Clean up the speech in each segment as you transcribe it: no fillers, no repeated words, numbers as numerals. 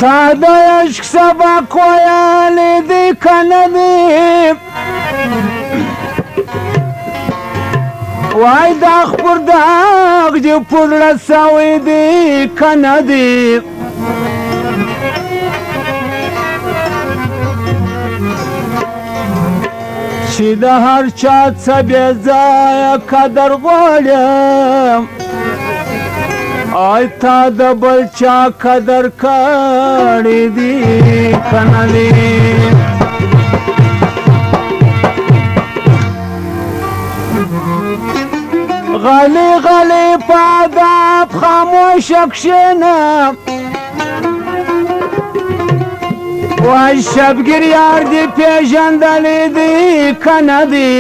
تا د عشق سبق ویلی دی که نه دی وای داغ پر داغ دی پر زړه سوی دی که نه دی چې د هر چا څه بې ځایه قدر غواړم آی تا د بل چا قدر کړی دی که نه دی غلی غلی په ادب خاموشه کښېنه وای شبګیر یار دې پېژندلی دی که نه دی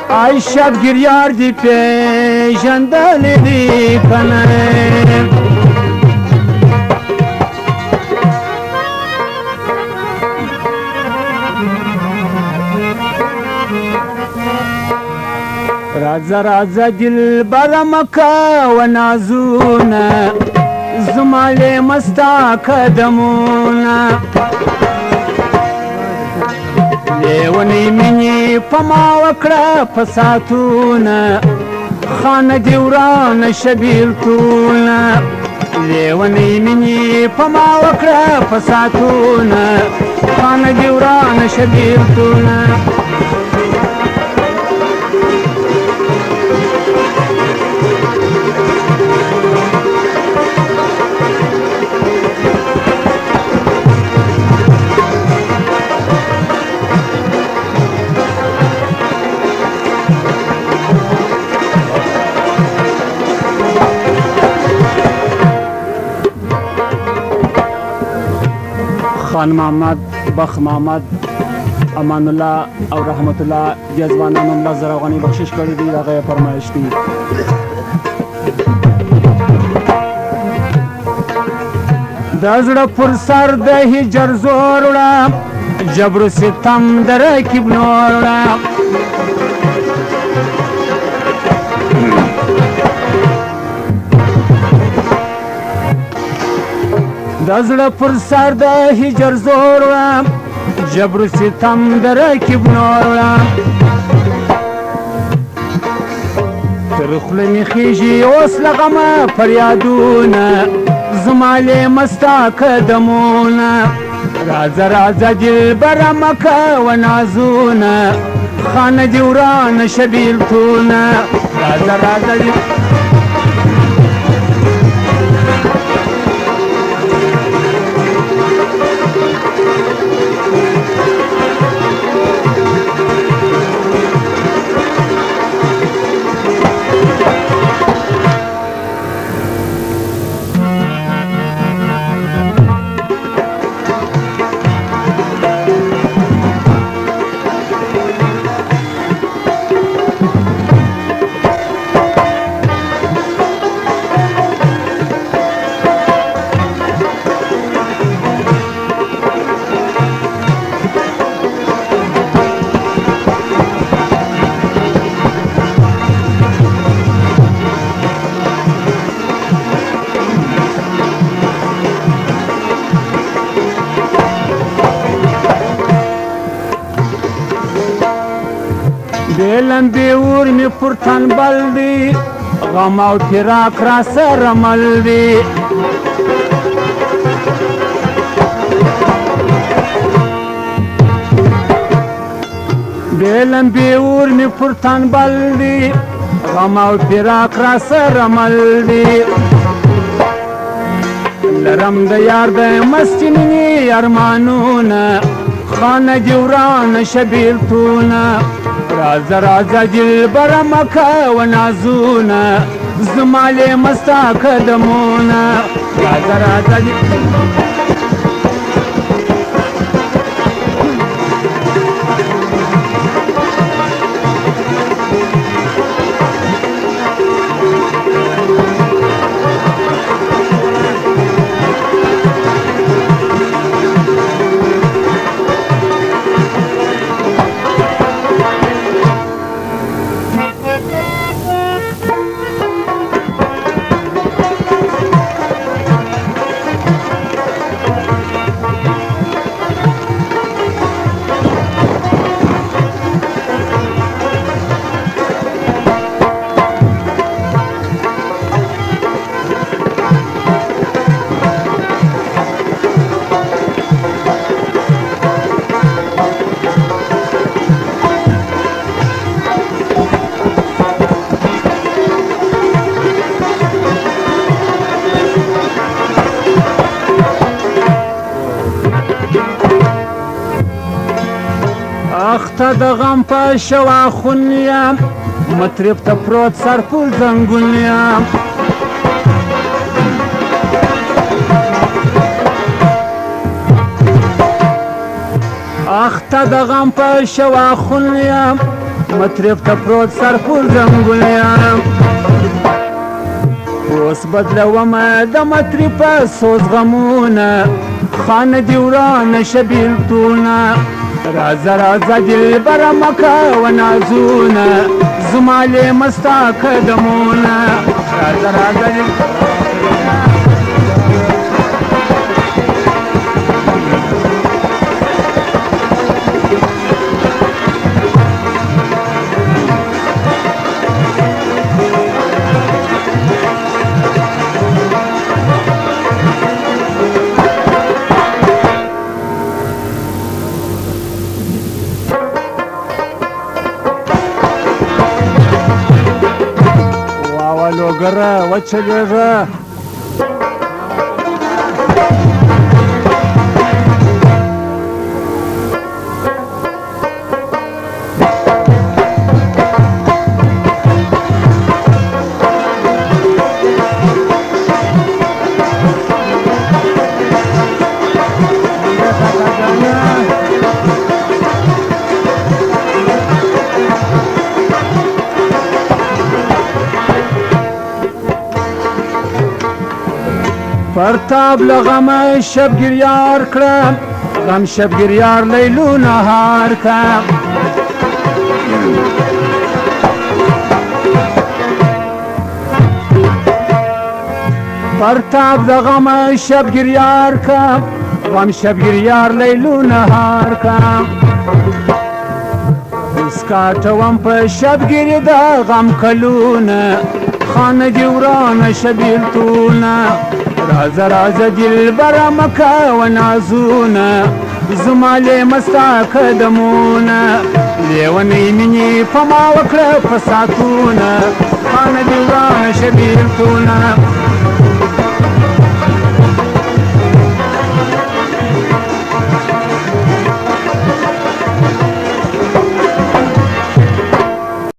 ای شبگیر یار دی پیژندلی دی کنه رازا رازا دل برمکا و نازونا زمال مستا قدمونا لیونی منی پما وکړه پساتونه خانه دی ورانه شبیلتونه لیونی منی پما وکړه پساتونه خانه دی ورانه شبیلتونه خان محمد بخ محمد امان الله او رحمت الله جزوانانو الله زر افغاني بخشش کړی دی هغه فرمایش دی د زړه پر سر د هجر زور وړه جبر ستم د رکیب نور وړه د زړه پر سر د هجر زور وړه جبر ستم د رکیب نور وړه تر خوله مې خیژي اوس له غمه فریادونه زما لې مستا قدمونه راځه راځه دلبره مه کوه نازونه خانه دې ورانه شه بېلتونه راځه راځه لمبې اور مې پر تنبل دی غم او فراق را سره مل دی بې لمبې اور مې پر تنبل دی غم او فراق را سره مل دی لرم د یار د مستې مینې ارمانونه خانه دې ورانه شه بېلتونه راځه راځه دلبره مه کوه نازونه زما لې مستا قدمونه راځه راځه د غم په شواخون یم مطرب ته پروت سرپل زنګون یم اخته د غم په شواخون یم مطرب ته پروت سرپل زنګون یم اوس بدلومه د مطرب په سوز غمونه خانه دې ورانه شه بېلتونه راځه راځه دلبره مه کوه نازونه زما لیمه ستا قدمونه راځه راځه لوګره وچلېږه پرتاب لغمه شبگیریار کړم غم شبگیریار لیلو نهار کړم پرتاب لغمه شبگیریار کړم غم شبگیریار لیلو نهار کړم اسکاټوم په شبگیری د غم کلونه خانه دې ورانه شه بېلتونه راځه راځه دلبره مه کوه نازونه زما لیمه ستا قدمونه لیونۍ مینې په ما وکړه په ساعتونه خانه دې ورانه شه بېلتونه